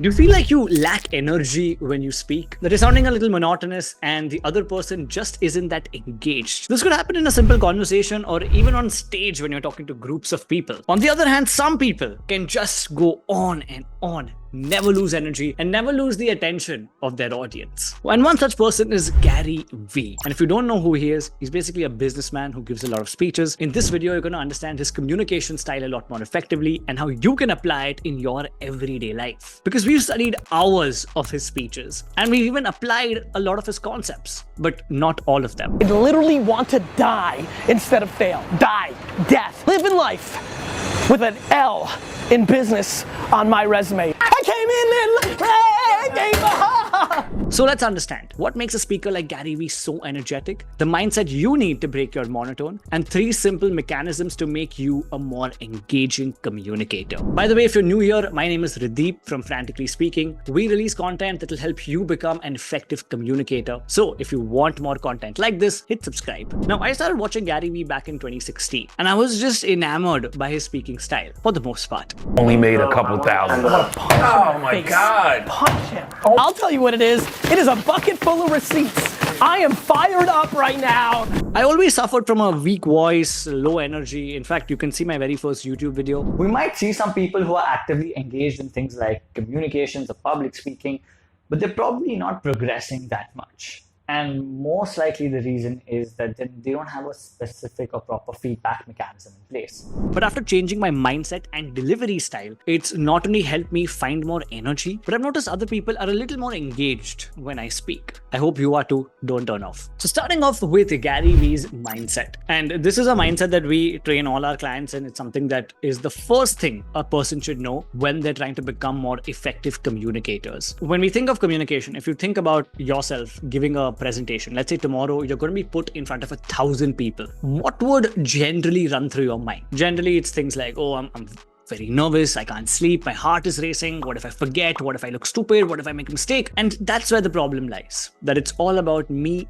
Do you feel like you lack energy when you speak? That is sounding a little monotonous and the other person just isn't that engaged. This could happen in a simple conversation or even on stage when you're talking to groups of people. On the other hand, some people can just go on and on, never lose energy and never lose the attention of their audience. And one such person is Gary Vee. And if you don't know who he is, he's basically a businessman who gives a lot of speeches. In this video, you're going to understand his communication style a lot more effectively and how you can apply it in your everyday life. Because we've studied hours of his speeches and we've even applied a lot of his concepts, but not all of them. I literally want to die instead of fail. Die, death, live in life with an L in business on my resume. I came in So let's understand what makes a speaker like Gary Vee so energetic, the mindset you need to break your monotone, and 3 simple mechanisms to make you a more engaging communicator. By the way, if you're new here, my name is Radeep from Frantically Speaking. We release content that will help you become an effective communicator. So if you want more content like this, hit subscribe. Now, I started watching Gary Vee back in 2016 and I was just enamored by his speaking style for the most part. Only made a couple thousand. Oh my God. Punch him. I'll tell you what it is. It is a bucket full of receipts. I am fired up right now. I always suffered from a weak voice, low energy. In fact, you can see my very first YouTube video. We might see some people who are actively engaged in things like communications or public speaking, but they're probably not progressing that much. And most likely the reason is that they don't have a specific or proper feedback mechanism in place. But after changing my mindset and delivery style, it's not only helped me find more energy, but I've noticed other people are a little more engaged when I speak. I hope you are too. Don't turn off. So starting off with Gary Vee's mindset. And this is a mindset that we train all our clients, and it's something that is the first thing a person should know when they're trying to become more effective communicators. When we think of communication, if you think about yourself giving a presentation, let's say tomorrow you're going to be put in front of 1,000 people, what would generally run through your mind? Generally, it's things like, oh, I'm very nervous, I can't sleep, my heart is racing, what if I forget, what if I look stupid, what if I make a mistake? And that's where the problem lies, that it's all about me.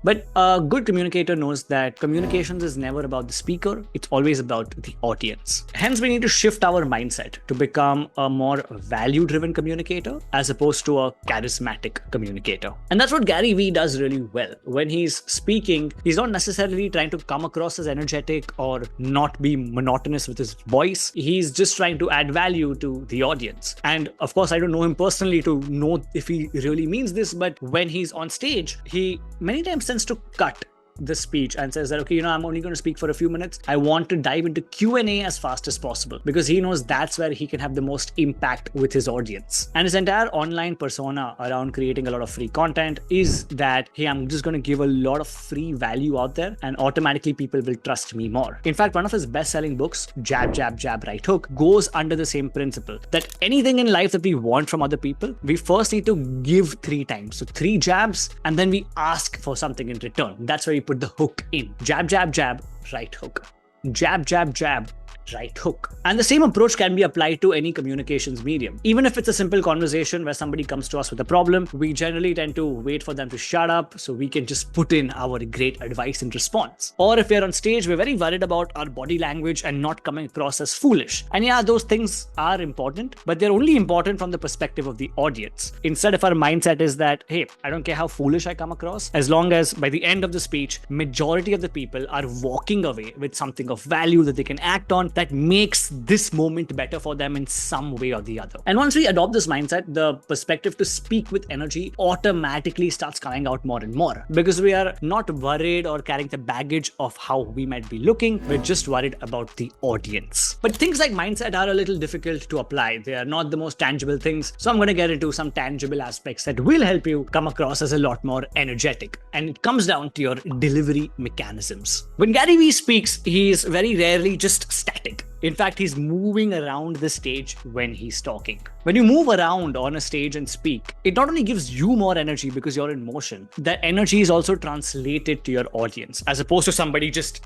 But a good communicator knows that communications is never about the speaker, it's always about the audience. Hence, we need to shift our mindset to become a more value-driven communicator as opposed to a charismatic communicator. And that's what Gary Vee does really well. When he's speaking, he's not necessarily trying to come across as energetic or not be monotonous with his voice. He's just trying to add value to the audience. And of course, I don't know him personally to know if he really means this, but when he's on stage, he many times tends to cut the speech and says that, okay, I'm only going to speak for a few minutes. I want to dive into Q&A as fast as possible because he knows that's where he can have the most impact with his audience. And his entire online persona around creating a lot of free content is that, hey, I'm just going to give a lot of free value out there and automatically people will trust me more. In fact, one of his best-selling books, Jab, Jab, Jab, Right Hook, goes under the same principle that anything in life that we want from other people, we first need to give 3 times. So 3 jabs and then we ask for something in return. That's where you put the hook in. Jab, jab, jab, right hook. Jab, jab, jab, right hook. And the same approach can be applied to any communications medium. Even if it's a simple conversation where somebody comes to us with a problem, we generally tend to wait for them to shut up so we can just put in our great advice in response. Or if we're on stage, we're very worried about our body language and not coming across as foolish. And yeah, those things are important, but they're only important from the perspective of the audience. Instead, if our mindset is that, hey, I don't care how foolish I come across, as long as by the end of the speech, majority of the people are walking away with something of value that they can act on, that makes this moment better for them in some way or the other. And once we adopt this mindset, the perspective to speak with energy automatically starts coming out more and more because we are not worried or carrying the baggage of how we might be looking. We're just worried about the audience. But things like mindset are a little difficult to apply. They are not the most tangible things. So I'm going to get into some tangible aspects that will help you come across as a lot more energetic. And it comes down to your delivery mechanisms. When Gary Vee speaks, he is very rarely just static. In fact, he's moving around the stage when he's talking. When you move around on a stage and speak, it not only gives you more energy because you're in motion, that energy is also translated to your audience, as opposed to somebody just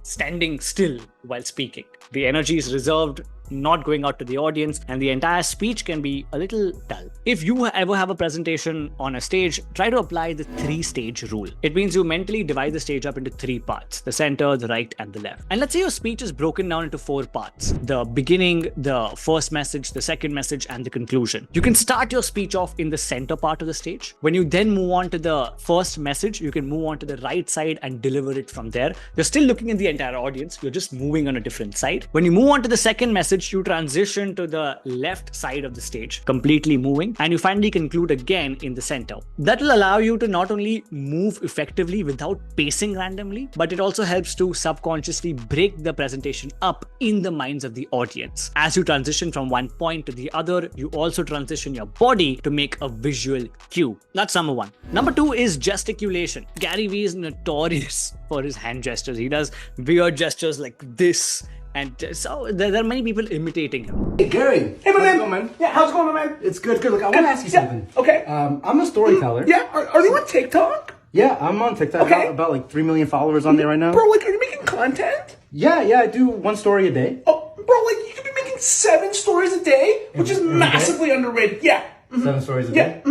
standing still while speaking. The energy is reserved not going out to the audience, and the entire speech can be a little dull. If you ever have a presentation on a stage, try to apply the 3-stage rule. It means you mentally divide the stage up into 3 parts: the center, the right, and the left. And let's say your speech is broken down into 4 parts: the beginning, the first message, the second message, and the conclusion. You can start your speech off in the center part of the stage. When you then move on to the first message, you can move on to the right side and deliver it from there. You're still looking at the entire audience, you're just moving on a different side. When you move on to the second message, you transition to the left side of the stage, completely moving, and you finally conclude again in the center. That will allow you to not only move effectively without pacing randomly, but it also helps to subconsciously break the presentation up in the minds of the audience. As you transition from one point to the other, you also transition your body to make a visual cue. That's number 1. Number 2 is gesticulation. Gary Vee is notorious for his hand gestures. He does weird gestures like this. And so there are many people imitating him. Hey, Gary. Hey, my How's man. it going, man? Yeah, how's it going, my man? It's good. Look, I want to ask you something. Okay. I'm a storyteller. Yeah, are you on TikTok? Yeah, I'm on TikTok. Okay. I got about like 3 million followers on there right now. Bro, like, are you making content? Yeah, I do 1 story a day. Oh, bro, like, you could be making 7 stories a day, which is massively underrated. Yeah. 7 stories a Yeah. day.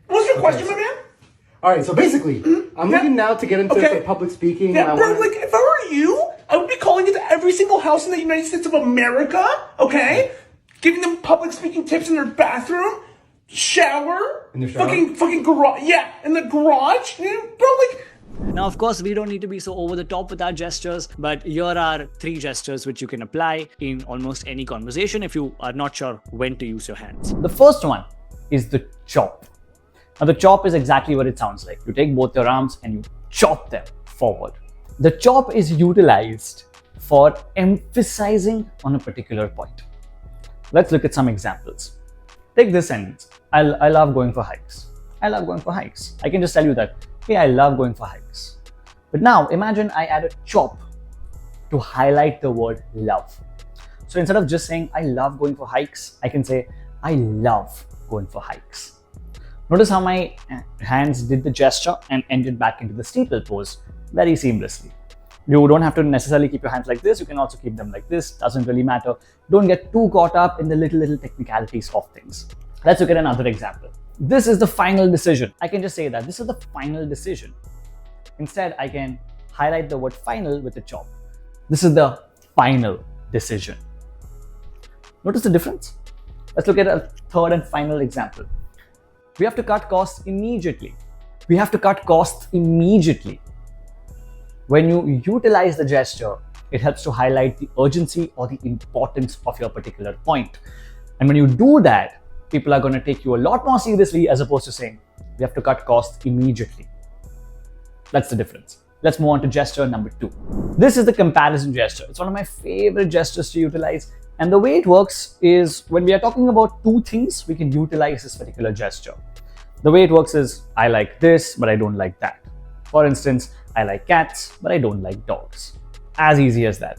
What's your question, my man? All right, so basically, I'm looking now to get into Okay. like, public speaking. Yeah, I bro, wanna- like, if I were you, I would be calling into every single house in the United States of America, okay? Giving them public speaking tips in their bathroom, shower, In the shower? fucking garage, yeah, in the garage, bro, like, Now, of course, we don't need to be so over the top with our gestures, but here are 3 gestures which you can apply in almost any conversation if you are not sure when to use your hands. The first one is the chop. Now, the chop is exactly what it sounds like. You take both your arms and you chop them forward. The chop is utilized for emphasizing on a particular point. Let's look at some examples. Take this sentence. I love going for hikes. I love going for hikes. I can just tell you that, hey, I love going for hikes. But now imagine I add a chop to highlight the word love. So instead of just saying, I love going for hikes, I can say, I love going for hikes. Notice how my hands did the gesture and ended back into the steeple pose very seamlessly. You don't have to necessarily keep your hands like this. You can also keep them like this. Doesn't really matter. Don't get too caught up in the little technicalities of things. Let's look at another example. This is the final decision. I can just say that this is the final decision. Instead, I can highlight the word final with a chop. This is the final decision. Notice the difference? Let's look at a third and final example. We have to cut costs immediately. We have to cut costs immediately. When you utilize the gesture, it helps to highlight the urgency or the importance of your particular point. And when you do that, people are going to take you a lot more seriously as opposed to saying, we have to cut costs immediately. That's the difference. Let's move on to gesture number 2. This is the comparison gesture. It's one of my favorite gestures to utilize. And the way it works is when we are talking about 2 things, we can utilize this particular gesture. The way it works is, I like this, but I don't like that. For instance, I like cats, but I don't like dogs. As easy as that.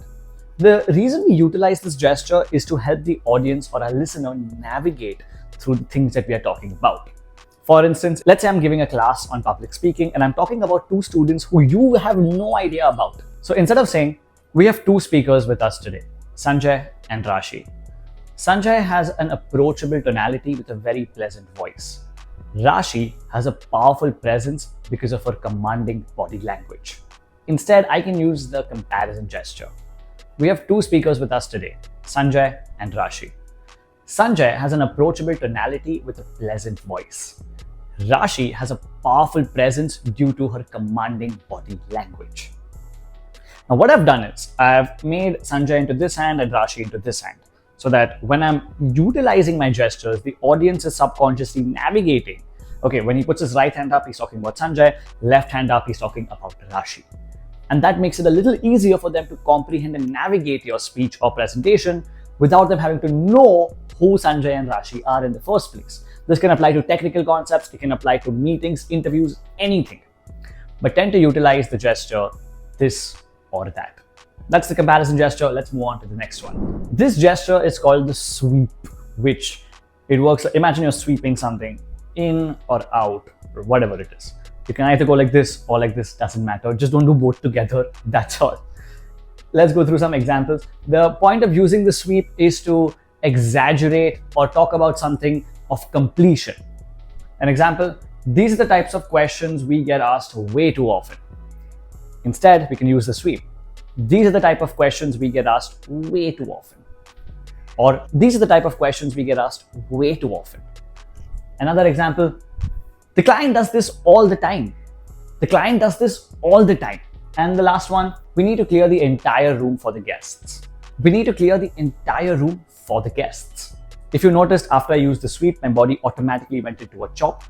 The reason we utilize this gesture is to help the audience or our listener navigate through the things that we are talking about. For instance, let's say I'm giving a class on public speaking and I'm talking about 2 students who you have no idea about. So instead of saying, we have 2 speakers with us today, Sanjay and Rashi. Sanjay has an approachable tonality with a very pleasant voice. Rashi has a powerful presence because of her commanding body language. Instead, I can use the comparison gesture. We have 2 speakers with us today, Sanjay and Rashi. Sanjay has an approachable tonality with a pleasant voice. Rashi has a powerful presence due to her commanding body language. Now what I've done is, I've made Sanjay into this hand and Rashi into this hand, so that when I'm utilizing my gestures, the audience is subconsciously navigating. Okay, when he puts his right hand up, he's talking about Sanjay, left hand up, he's talking about Rashi. And that makes it a little easier for them to comprehend and navigate your speech or presentation without them having to know who Sanjay and Rashi are in the first place. This can apply to technical concepts, it can apply to meetings, interviews, anything. But tend to utilize the gesture this or that. That's the comparison gesture. Let's move on to the next one. This gesture is called the sweep, which it works. Imagine you're sweeping something in or out or whatever it is. You can either go like this or like this, doesn't matter. Just don't do both together. That's all. Let's go through some examples. The point of using the sweep is to exaggerate or talk about something of completion. An example, these are the types of questions we get asked way too often. Instead, we can use the sweep. These are the type of questions we get asked way too often. Or these are the type of questions we get asked way too often. Another example, the client does this all the time. The client does this all the time. And the last one, we need to clear the entire room for the guests. We need to clear the entire room for the guests. If you noticed, after I used the sweep, my body automatically went into a chop.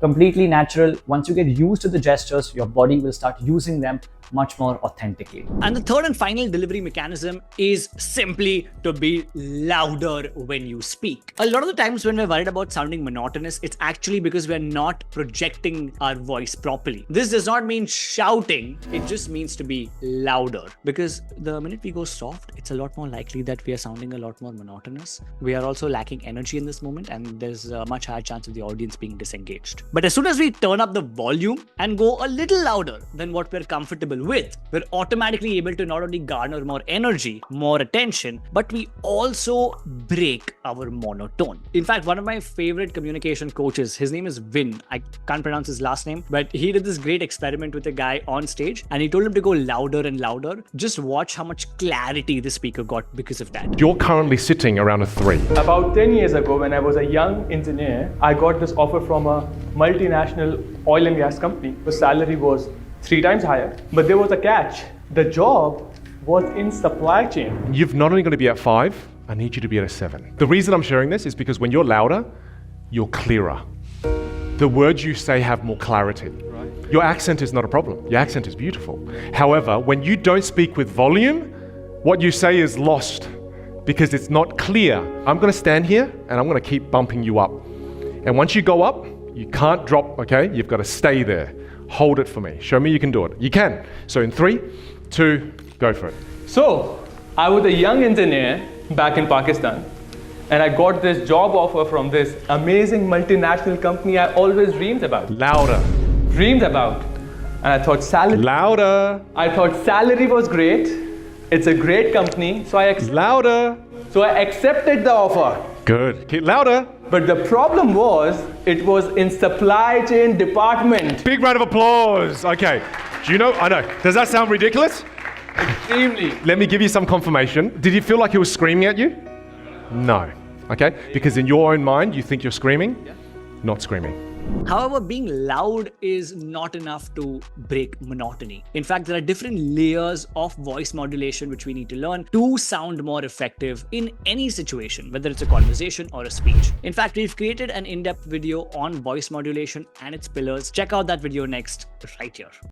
Completely natural. Once you get used to the gestures, your body will start using them much more authentically. And the third and final delivery mechanism is simply to be louder when you speak. A lot of the times when we're worried about sounding monotonous, it's actually because we're not projecting our voice properly. This does not mean shouting, it just means to be louder. Because the minute we go soft, it's a lot more likely that we are sounding a lot more monotonous. We are also lacking energy in this moment, and there's a much higher chance of the audience being disengaged. But as soon as we turn up the volume and go a little louder than what we're comfortable with, we're automatically able to not only garner more energy, more attention, but we also break our monotone. In fact, one of my favorite communication coaches, his name is Vin. I can't pronounce his last name, but he did this great experiment with a guy on stage and he told him to go louder and louder. Just watch how much clarity the speaker got because of that. You're currently sitting around a 3. About 10 years ago, when I was a young engineer, I got this offer from a multinational oil and gas company. The salary was 3 times higher, but there was a catch. The job was in supply chain. You've not only got to be at 5, I need you to be at a 7. The reason I'm sharing this is because when you're louder, you're clearer. The words you say have more clarity. Your accent is not a problem. Your accent is beautiful. However, when you don't speak with volume, what you say is lost because it's not clear. I'm going to stand here and I'm going to keep bumping you up. And once you go up, you can't drop, okay? You've got to stay there. Hold it for me. Show me you can do it. You can. So in 3, 2, go for it. So, I was a young engineer back in Pakistan, and I got this job offer from this amazing multinational company I always dreamed about. Louder. Dreamed about. And I thought salary. Louder. I thought salary was great. It's a great company. So I accepted the offer. Good. Keep louder. But the problem was, it was in supply chain department. Big round of applause. Okay. Do you know? I know. Does that sound ridiculous? Extremely. Let me give you some confirmation. Did you feel like he was screaming at you? No. Okay. Because in your own mind, you think you're screaming, not screaming. However, being loud is not enough to break monotony. In fact, there are different layers of voice modulation which we need to learn to sound more effective in any situation, whether it's a conversation or a speech. In fact, we've created an in-depth video on voice modulation and its pillars. Check out that video next, right here.